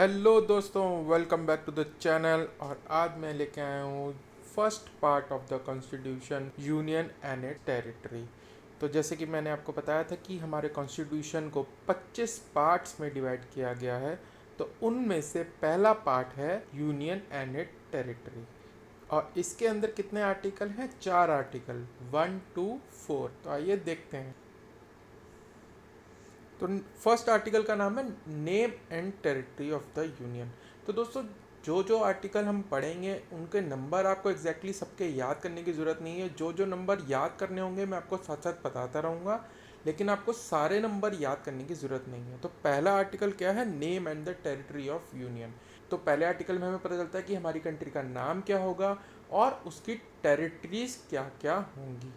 Hello दोस्तों, welcome back to the channel. और आज मैं लेके आया हूँ first part of the constitution, union and it territory. तो जैसे कि मैंने आपको बताया था कि हमारे कॉन्स्टिट्यूशन को 25 पार्ट्स में डिवाइड किया गया है। तो उनमें से पहला पार्ट है यूनियन एंड इट टेरिटरी। और इसके अंदर कितने आर्टिकल हैं? 4 आर्टिकल, 1 2 4। तो आइए देखते हैं। तो फर्स्ट आर्टिकल का नाम है name and territory of the union. तो दोस्तों, जो जो आर्टिकल हम पढ़ेंगे उनके नंबर आपको एग्जैक्टली सबके याद करने की ज़रूरत नहीं है। जो जो नंबर याद करने होंगे मैं आपको साथ साथ बताता रहूँगा, लेकिन आपको सारे नंबर याद करने की ज़रूरत नहीं है। तो पहला आर्टिकल क्या है? Name and the territory of union. तो पहले आर्टिकल में हमें पता चलता है कि हमारी कंट्री का नाम क्या होगा और उसकी टेरिटरीज क्या क्या होंगी।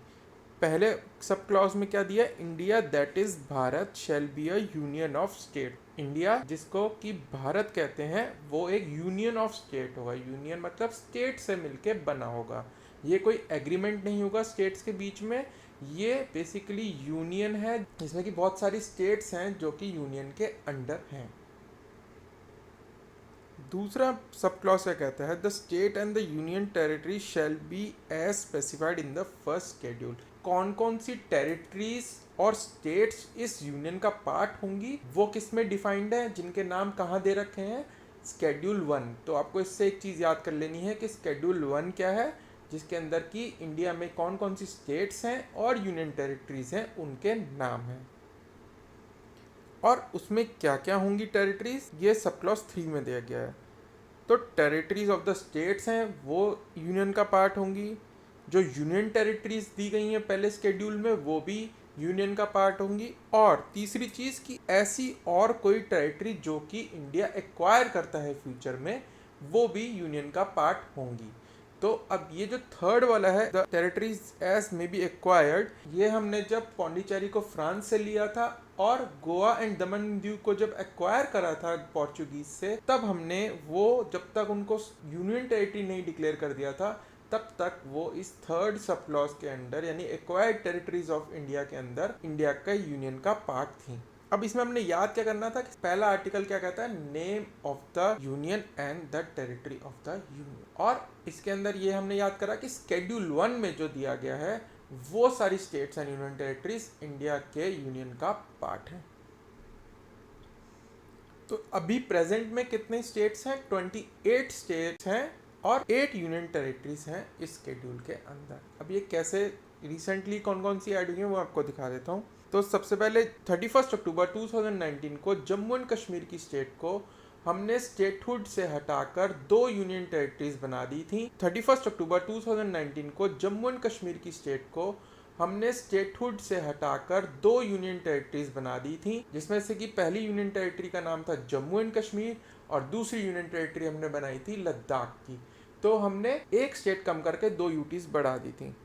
पहले सब क्लॉज में क्या दिया? India that is Bharat shall be a union of state. India जिसको कि भारत कहते हैं वो एक यूनियन ऑफ स्टेट होगा। यूनियन मतलब स्टेट से मिलके बना होगा। ये कोई एग्रीमेंट नहीं होगा स्टेट्स के बीच में। ये बेसिकली यूनियन है जिसमें कि बहुत सारी स्टेट्स हैं जो कि यूनियन के अंडर हैं। दूसरा सब क्लॉज क्या कहता है? The state and the union territory shall be as specified in the first schedule. कौन कौन सी टेरिटरीज और स्टेट्स इस यूनियन का पार्ट होंगी वो किस में डिफाइंड है, जिनके नाम कहाँ दे रखे हैं? स्केड्यूल 1। तो आपको इससे एक चीज़ याद कर लेनी है कि स्केड्यूल 1 क्या है, जिसके अंदर की इंडिया में कौन कौन सी स्टेट्स हैं और यूनियन टेरिटरीज हैं उनके नाम हैं और उसमें क्या क्या होंगी टेरिटरीज, ये सब क्लॉज 3 में दिया गया है। तो टेरिटरीज ऑफ द स्टेट्स हैं वो यूनियन का पार्ट होंगी। जो यूनियन टेरिटरीज दी गई हैं पहले स्केड्यूल में वो भी यूनियन का पार्ट होंगी। और तीसरी चीज़ कि ऐसी और कोई टेरिटरी जो कि इंडिया एक्वायर करता है फ्यूचर में वो भी यूनियन का पार्ट होंगी। तो अब ये जो थर्ड वाला है, the territories as may be acquired, ये हमने जब पौंडीचेरी को फ्रांस से लिया था और गोवा एंड दमन दीव को जब एक्वायर करा था पोर्चुगीज से, तब हमने वो जब तक उनको यूनियन टेरिटरी नहीं डिक्लेयर कर दिया था तब तक वो इस थर्ड सब क्लॉज के अंदर यानी एक्वायर्ड टेरिटरीज ऑफ इंडिया के अंदर इंडिया का यूनियन का पार्ट थी। अब इसमें हमने याद क्या करना था कि पहला आर्टिकल क्या कहता है? Name of the union and the territory of the union. और इसके अंदर ये हमने याद करा कि स्केड्यूल 1 में जो दिया गया है वो सारी states and union territories India के यूनियन का पार्ट है। तो अभी प्रेजेंट में कितने स्टेट्स हैं? 28 स्टेट्स हैं और 8 यूनियन टेरिटरीज हैं इस स्केड्यूल के अंदर। अब ये कैसे रिसेंटली कौन कौन सी ऐड हुई हैं वो आपको दिखा देता हूँ। तो सबसे पहले 31 अक्टूबर 2019 को जम्मू एंड कश्मीर की स्टेट को हमने स्टेटहुड से हटाकर 2 यूनियन टेरिटरीज बना दी थी। 31 अक्टूबर 2019 को जम्मू एंड कश्मीर की स्टेट को हमने स्टेटहुड से हटाकर 2 यूनियन टेरिटरीज बना दी थी, जिसमें से कि पहली यूनियन टेरिटरी का नाम था जम्मू एंड कश्मीर और दूसरी यूनियन टेरिटरी हमने बनाई थी लद्दाख की। तो हमने एक स्टेट कम करके 2 यूटीज बढ़ा दी थी।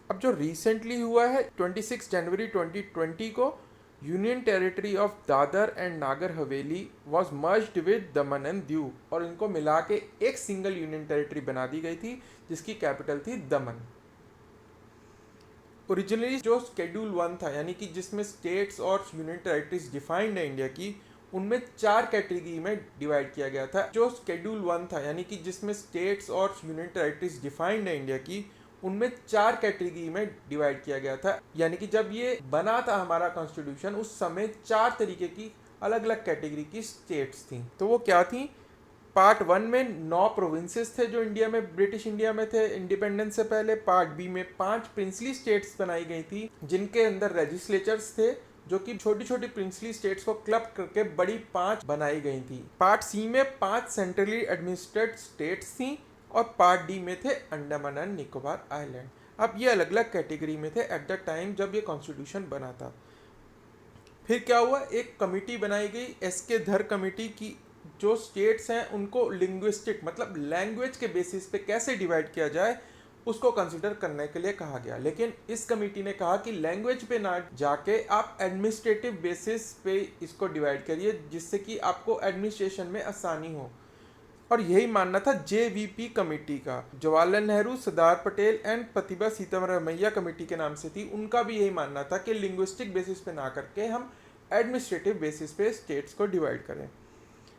अब जो रिसेंटली हुआ है 26 जनवरी 2020 को union territory of Dadar and Nagar Haveli was merged with Daman and Diu, और इनको मिला के एक सिंगल यूनियन टेरिटरी बना दी गई थी जिसकी कैपिटल थी दमन। ओरिजिनली जो स्केड्यूल 1 था यानी कि जिसमें स्टेट्स और यूनियन टेरिटरीज डिफाइंड है इंडिया की, उनमें 4 कैटेगरी में डिवाइड किया गया था। जो स्केड्यूल 1 था यानी कि जिसमें स्टेट्स और यूनियन टेरिटरीज डिफाइंड है इंडिया की, उनमें 4 कैटेगरी में डिवाइड किया गया था। यानी कि जब ये बना था हमारा कॉन्स्टिट्यूशन उस समय 4 तरीके की अलग अलग कैटेगरी की स्टेट्स थी। तो वो क्या थी? पार्ट 1 में 9 प्रोविंसेस थे जो इंडिया में ब्रिटिश इंडिया में थे इंडिपेंडेंस से पहले। पार्ट बी में 5 प्रिंसली स्टेट्स बनाई गई थी जिनके अंदर लेजिस्लेचर्स थे जो कि छोटी छोटी प्रिंसली स्टेट्स को क्लब करके बड़ी 5 बनाई गई थी। पार्ट सी में 5 सेंट्रली एडमिनिस्ट्रेटेड स्टेट्स थी और पार्ट डी में थे अंडमान एंड निकोबार आइलैंड। अब ये अलग अलग कैटेगरी में थे एट द टाइम जब ये कॉन्स्टिट्यूशन बना था। फिर क्या हुआ? एक कमेटी बनाई गई, एस.के. धर कमेटी की, जो स्टेट्स हैं उनको लिंग्विस्टिक मतलब लैंग्वेज के बेसिस पे कैसे डिवाइड किया जाए उसको कंसिडर करने के लिए कहा गया। लेकिन इस कमेटी ने कहा कि लैंग्वेज पे ना जाके आप एडमिनिस्ट्रेटिव बेसिस पे इसको डिवाइड करिए जिससे कि आपको एडमिनिस्ट्रेशन में आसानी हो। और यही मानना था JVP कमेटी का। जवाहरलाल नेहरू, सरदार पटेल एंड प्रतिभा सीतारमैया कमेटी के नाम से थी। उनका भी यही मानना था कि लिंग्विस्टिक बेसिस पे ना करके हम एडमिनिस्ट्रेटिव बेसिस पे स्टेट्स को डिवाइड करें।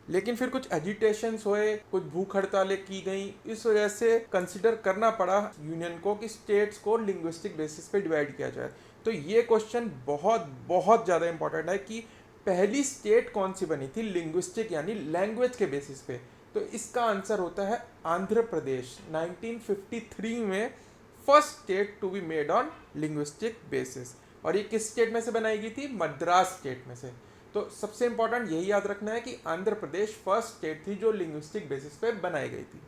लेकिन फिर कुछ एजिटेशंस हुए, कुछ भूख हड़तालें की गई, इस वजह से कंसिडर करना पड़ा यूनियन को कि स्टेट्स को लिंग्विस्टिक बेसिस पे डिवाइड किया जाए। तो ये क्वेश्चन बहुत बहुत ज़्यादा इंपॉर्टेंट है कि पहली स्टेट कौन सी बनी थी लिंग्विस्टिक यानी लैंग्वेज के बेसिस पे। तो इसका आंसर होता है आंध्र प्रदेश। 1953 में first state to be made on linguistic basis. और ये किस स्टेट में से बनाई गई थी? मद्रास स्टेट में से। तो सबसे इंपॉर्टेंट यही याद रखना है कि आंध्र प्रदेश फर्स्ट स्टेट थी जो लिंग्विस्टिक बेसिस पे बनाई गई थी।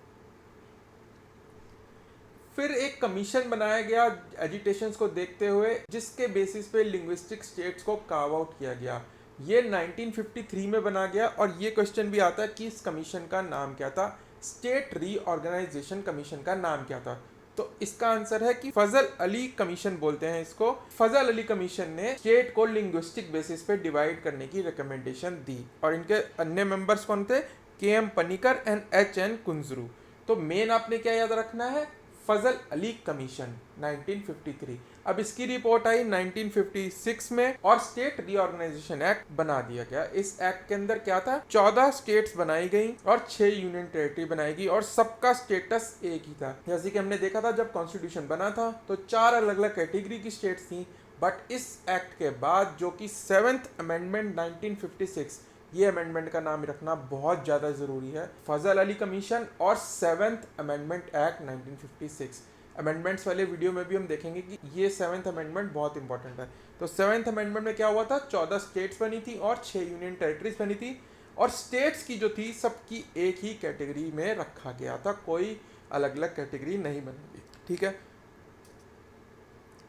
फिर एक कमीशन बनाया गया एजिटेशंस को देखते हुए, जिसके बेसिस पे लिंग्विस्टिक स्टेट्स को कार्व आउट किया गया। ये 1953 में बना गया। और ये क्वेश्चन भी आता है कि इस कमीशन का नाम क्या था? स्टेट रीऑर्गेनाइजेशन कमीशन का नाम क्या था? तो इसका आंसर है कि फजल अली कमीशन बोलते हैं इसको। फजल अली कमीशन ने स्टेट को लिंग्विस्टिक बेसिस पे डिवाइड करने की रिकमेंडेशन दी। और इनके अन्य मेंबर्स कौन थे? K M. Panikkar and H N. Kunzru. तो मेन आपने क्या याद रखना है? फजल अली कमीशन 1953। अब इसकी रिपोर्ट आई 1956 में और स्टेट रीऑर्गेनाइजेशन एक्ट बना दिया गया। इस एक्ट के अंदर क्या था? 14 स्टेट्स बनाई गई और 6 यूनियन टेरिटरी बनाई गई और सबका स्टेटस एक ही था। जैसे कि हमने देखा था जब कॉन्स्टिट्यूशन बना था तो 4 अलग अलग कैटेगरी की स्टेट्स थी। बट इस एक्ट के बाद जो कि 7th अमेंडमेंट 1956, ये अमेंडमेंट का नाम रखना बहुत ज़्यादा ज़रूरी है। फजल अली कमीशन और 7th अमेंडमेंट एक्ट 1956। अमेंडमेंट्स वाले वीडियो में भी हम देखेंगे कि ये 7th अमेंडमेंट बहुत इंपॉर्टेंट है। तो 7th अमेंडमेंट में क्या हुआ था? 14 स्टेट्स बनी थी और 6 यूनियन टेरिटरीज बनी थी। और स्टेट्स की जो थी सबकी एक ही कैटेगरी में रखा गया था, कोई अलग अलग कैटेगरी नहीं बनी। ठीक है।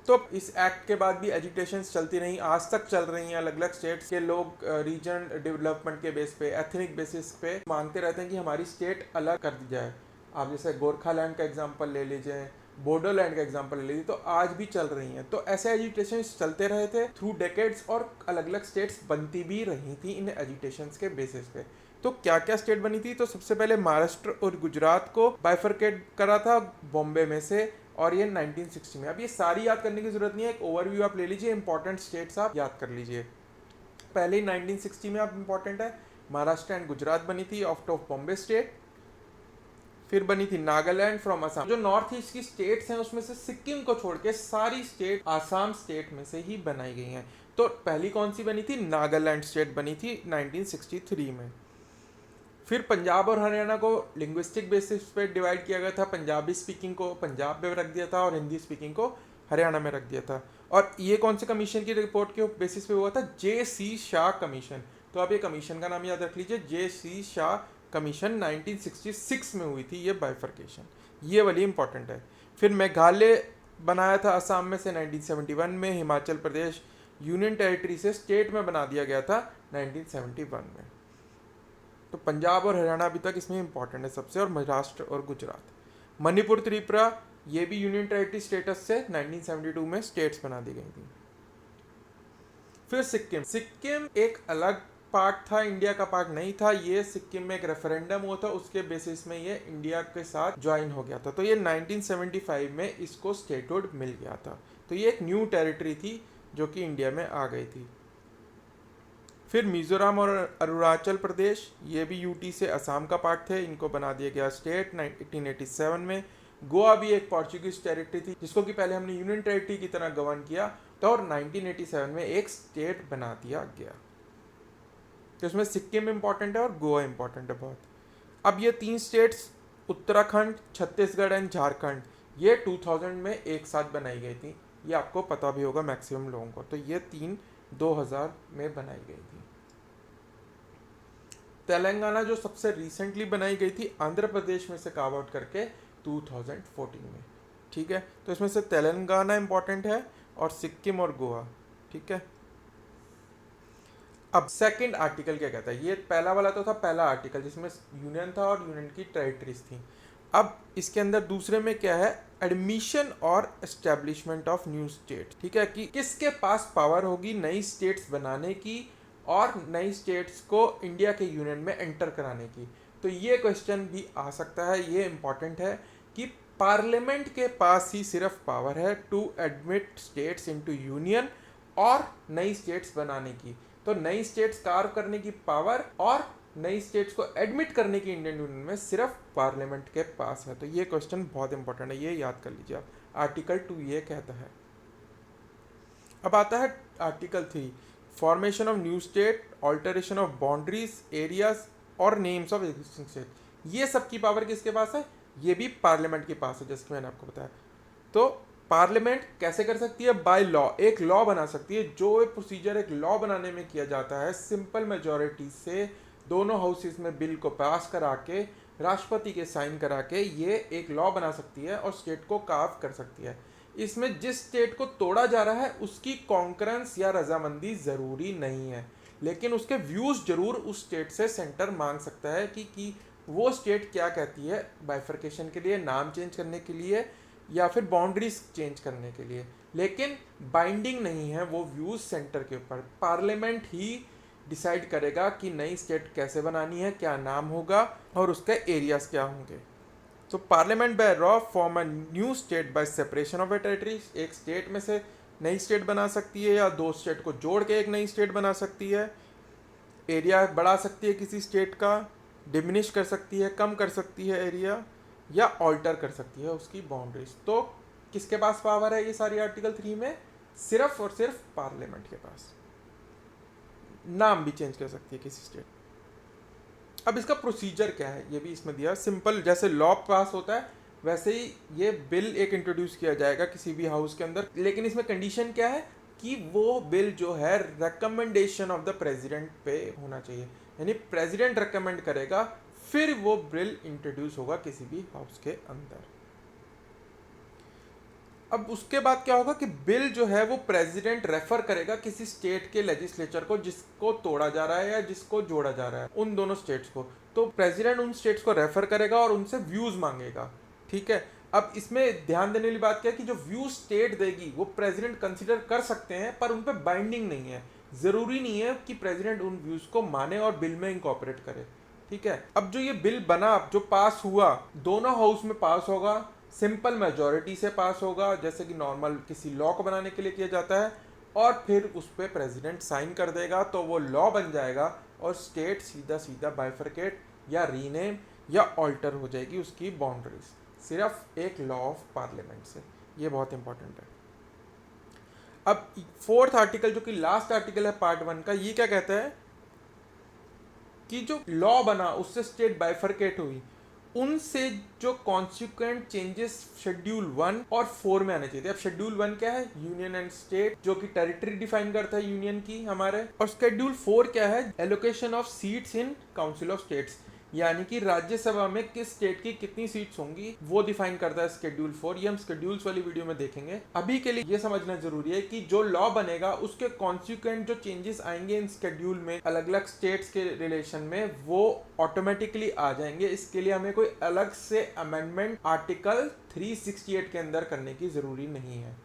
तो इस एक्ट के बाद भी एजुटेशंस चलती रही, आज तक चल रही हैं। अलग अलग स्टेट्स के लोग रीजन डेवलपमेंट के बेस पे, एथनिक बेसिस पे मांगते रहते हैं कि हमारी स्टेट अलग कर दी जाए। आप जैसे गोरखालैंड का एग्जांपल ले लीजिए, बोडोलैंड का एग्जांपल ले लीजिए, तो आज भी चल रही हैं। तो ऐसे एजुटेशंस चलते रहे थे थ्रू डेकेड्स और अलग अलग स्टेट्स बनती भी रही थी इन एजुटेशंस के बेसिस पे। तो क्या क्या स्टेट बनी थी? तो सबसे पहले महाराष्ट्र और गुजरात को बाइफरकेट करा था बॉम्बे में से, और ये 1960 में। अब ये सारी याद करने की जरूरत नहीं है, एक ओवरव्यू आप ले लीजिए, इंपॉर्टेंट स्टेट्स आप याद कर लीजिए। पहले ही 1960 में आप इंपॉर्टेंट है, महाराष्ट्र एंड गुजरात बनी थी आउट ऑफ बॉम्बे स्टेट। फिर बनी थी नागालैंड फ्रॉम असम। जो नॉर्थ ईस्ट की स्टेट्स हैं उसमें से सिक्किम को छोड़ के सारी स्टेट आसाम स्टेट में से ही बनाई गई हैं। तो पहली कौन सी बनी थी? नागालैंड स्टेट बनी थी 1963 में। फिर पंजाब और हरियाणा को लिंग्विस्टिक बेसिस पे डिवाइड किया गया था। पंजाबी स्पीकिंग को पंजाब में रख दिया था और हिंदी स्पीकिंग को हरियाणा में रख दिया था। और ये कौन से कमीशन की रिपोर्ट के बेसिस पे हुआ था? जे.सी. शाह कमीशन। तो आप ये कमीशन का नाम याद रख लीजिए, जे.सी. शाह कमीशन। 1966 में हुई थी ये बाइफर्केशन, ये वाली इंपॉर्टेंट है। फिर मेघालय बनाया था असम में से 1971 में। हिमाचल प्रदेश यूनियन टेरिटरी से स्टेट में बना दिया गया था 1971 में। तो पंजाब और हरियाणा अभी तक इसमें इंपॉर्टेंट है सबसे, और महाराष्ट्र और गुजरात। मणिपुर त्रिपुरा ये भी यूनियन टेरिटरी स्टेटस से 1972 में स्टेट्स बना दी गई थी। फिर सिक्किम। सिक्किम एक अलग पार्ट था, इंडिया का पार्ट नहीं था। ये सिक्किम में एक रेफरेंडम हुआ था, उसके बेसिस में ये इंडिया के साथ ज्वाइन हो गया था। तो ये 1975 में इसको स्टेटहुड मिल गया था। तो ये एक न्यू टेरिटरी थी जो कि इंडिया में आ गई थी। फिर मिजोरम और अरुणाचल प्रदेश, ये भी यूटी से असम का पार्ट थे, इनको बना दिया गया स्टेट 1887 में। गोवा भी एक पोर्चुगीज टेरिटरी थी जिसको कि पहले हमने यूनियन टेरिटरी की तरह गवर्न किया, तो और 1987 में एक स्टेट बना दिया गया। तो इसमें सिक्किम इंपॉर्टेंट है और गोवा इंपॉर्टेंट है बहुत। अब ये 3 स्टेट्स उत्तराखंड, छत्तीसगढ़ एंड झारखंड, ये 2000 में एक साथ बनाई गई थी। ये आपको पता भी होगा मैक्सिमम लोगों को। तो ये 3 2000 में बनाई गई थी। तेलंगाना जो सबसे रिसेंटली बनाई गई थी आंध्र प्रदेश में से कार्व आउट करके 2014 में। ठीक है, तो इसमें से तेलंगाना इंपॉर्टेंट है और सिक्किम और गोवा। ठीक है। अब सेकंड आर्टिकल क्या कहता है? ये पहला वाला तो था पहला आर्टिकल जिसमें यूनियन था और यूनियन की टेरिटरीज थी। अब इसके अंदर दूसरे में क्या है? एडमिशन और एस्टेब्लिशमेंट ऑफ न्यू स्टेट। ठीक है, कि किसके पास पावर होगी नई स्टेट्स बनाने की और नई स्टेट्स को इंडिया के यूनियन में एंटर कराने की। तो ये क्वेश्चन भी आ सकता है, ये इंपॉर्टेंट है कि पार्लियामेंट के पास ही सिर्फ पावर है to admit states into union और नई स्टेट्स बनाने की। तो नई स्टेट्स कार्व करने की पावर और नई स्टेट्स को एडमिट करने की इंडियन यूनियन में सिर्फ पार्लियामेंट के पास है। तो ये क्वेश्चन बहुत इंपॉर्टेंट है, ये याद कर लीजिए आप। आर्टिकल 2 ये कहता है। अब आता है article 3, formation of new state, alteration of boundaries, areas और नेम्स ऑफ एग्जिस्टिंग स्टेट। ये सब की पावर किसके पास है? ये भी पार्लियामेंट के पास है, जैसे कि मैंने आपको बताया। तो पार्लियामेंट कैसे कर सकती है? बाय लॉ, एक लॉ बना सकती है। जो प्रोसीजर एक लॉ बनाने में किया जाता है, सिंपल मेजॉरिटी से दोनों हाउसेस में बिल को पास करा के राष्ट्रपति के साइन करा के ये एक लॉ बना सकती है और स्टेट को कार्व कर सकती है। इसमें जिस स्टेट को तोड़ा जा रहा है उसकी कॉन्करेंस या रजामंदी ज़रूरी नहीं है, लेकिन उसके व्यूज़ जरूर उस स्टेट से सेंटर मांग सकता है कि वो स्टेट क्या कहती है बाइफर्केशन के लिए, नाम चेंज करने के लिए या फिर बाउंड्रीज चेंज करने के लिए। लेकिन बाइंडिंग नहीं है वो व्यूज़ सेंटर के ऊपर। पार्लियामेंट ही डिसाइड करेगा कि नई स्टेट कैसे बनानी है, क्या नाम होगा और उसके एरियाज क्या होंगे। तो parliament by law form a new state by separation of A territory. एक स्टेट में से नई स्टेट बना सकती है या दो स्टेट को जोड़ के एक नई स्टेट बना सकती है। एरिया बढ़ा सकती है किसी स्टेट का, डिमिनिश कर सकती है, कम कर सकती है एरिया, या ऑल्टर कर सकती है उसकी बाउंड्रीज। तो किसके पास पावर है ये सारी आर्टिकल 3 में? सिर्फ और सिर्फ पार्लियामेंट के पास। नाम भी चेंज कर सकती है किसी स्टेट। अब इसका प्रोसीजर क्या है ये भी इसमें दिया। सिंपल, जैसे लॉ पास होता है वैसे ही ये बिल एक इंट्रोड्यूस किया जाएगा किसी भी हाउस के अंदर, लेकिन इसमें कंडीशन क्या है कि वो बिल जो है रिकमेंडेशन ऑफ द प्रेसिडेंट पे होना चाहिए, यानी प्रेसिडेंट रिकमेंड करेगा फिर वो बिल इंट्रोड्यूस होगा किसी भी हाउस के अंदर। अब उसके बाद क्या होगा कि बिल जो है वो प्रेसिडेंट रेफर करेगा किसी स्टेट के लेजिस्लेचर को जिसको तोड़ा जा रहा है या जिसको जोड़ा जा रहा है, उन दोनों स्टेट्स को। तो प्रेसिडेंट उन स्टेट्स को रेफर करेगा और उनसे व्यूज मांगेगा। ठीक है, अब इसमें ध्यान देने वाली बात क्या है कि जो व्यू स्टेट देगी वो प्रेसिडेंट कंसिडर कर सकते हैं, पर उन पर बाइंडिंग नहीं है। जरूरी नहीं है कि प्रेसिडेंट उन व्यूज को माने और बिल में इंकॉर्पोरेट करे। ठीक है, अब जो ये बिल बना, जो पास हुआ, दोनों हाउस में पास होगा, सिंपल मेजॉरिटी से पास होगा जैसे कि नॉर्मल किसी लॉ को बनाने के लिए किया जाता है, और फिर उस पर प्रेसिडेंट साइन कर देगा तो वो लॉ बन जाएगा और स्टेट सीधा सीधा बाइफरकेट या रीनेम या ऑल्टर हो जाएगी उसकी बाउंड्रीज, सिर्फ एक लॉ ऑफ पार्लियामेंट से। ये बहुत इंपॉर्टेंट है। अब फोर्थ आर्टिकल जो कि लास्ट आर्टिकल है पार्ट 1 का, ये क्या कहता है कि जो लॉ बना उससे स्टेट बाइफरकेट हुई, उनसे जो कॉन्सिक्वेंट चेंजेस शेड्यूल 1 और 4 में आने चाहिए थे। अब शेड्यूल 1 क्या है? यूनियन एंड स्टेट, जो कि टेरिटरी डिफाइन करता है यूनियन की हमारे। और शेड्यूल 4 क्या है? Allocation of seats in council of states, यानी कि राज्यसभा में किस स्टेट की कितनी सीट्स होंगी वो डिफाइन करता है शेड्यूल 4। ये हम शेड्यूल्स वाली वीडियो में देखेंगे। अभी के लिए ये समझना जरूरी है कि जो लॉ बनेगा उसके कॉन्सिक्वेंट जो चेंजेस आएंगे इन शेड्यूल में अलग अलग स्टेट्स के रिलेशन में, वो ऑटोमेटिकली आ जाएंगे। इसके लिए हमें कोई अलग से अमेंडमेंट आर्टिकल 368 के अंदर करने की जरूरी नहीं है।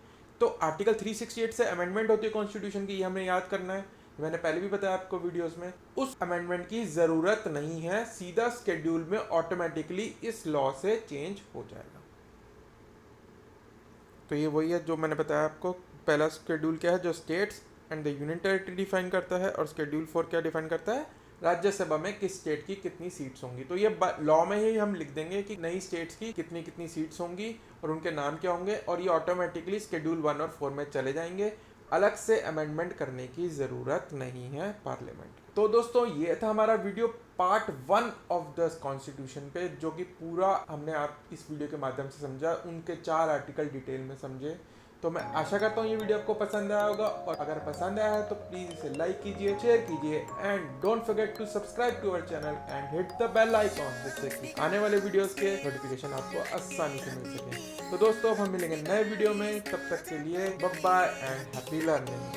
तो आर्टिकल 368 से अमेंडमेंट होती है कॉन्स्टिट्यूशन की, ये हमें याद करना है। मैंने पहले भी बताया आपको वीडियोस में, उस अमेंडमेंट की ज़रूरत नहीं है, सीधा शेड्यूल में ऑटोमेटिकली इस लॉ से चेंज हो जाएगा। तो ये वही है जो मैंने बताया आपको। पहला शेड्यूल क्या है? जो states and the union territory define करता है, और शेड्यूल 4 क्या डिफाइन करता है? राज्यसभा में किस स्टेट की कितनी सीट्स होंगी। तो ये लॉ में ही हम लिख देंगे कि नई स्टेट्स की कितनी कितनी सीट्स होंगी और उनके नाम क्या होंगे, और ये ऑटोमेटिकली शेड्यूल 1 और 4 में चले जाएंगे। अलग से अमेंडमेंट करने की ज़रूरत नहीं है पार्लियामेंट। तो दोस्तों ये था हमारा video part 1 of the constitution पे, जो कि पूरा हमने आप इस वीडियो के माध्यम से समझा, उनके 4 आर्टिकल डिटेल में समझे। तो मैं आशा करता हूँ ये वीडियो आपको पसंद आया होगा, और अगर पसंद आया है तो प्लीज़ इसे लाइक कीजिए, शेयर कीजिए, and don't forget to subscribe to our channel and hit the bell icon, जिससे कि आने वाले वीडियोस के नोटिफिकेशन आपको आसानी से मिल सके। तो दोस्तों अब हम मिलेंगे नए वीडियो में, तब तक के लिए bye bye and happy learning.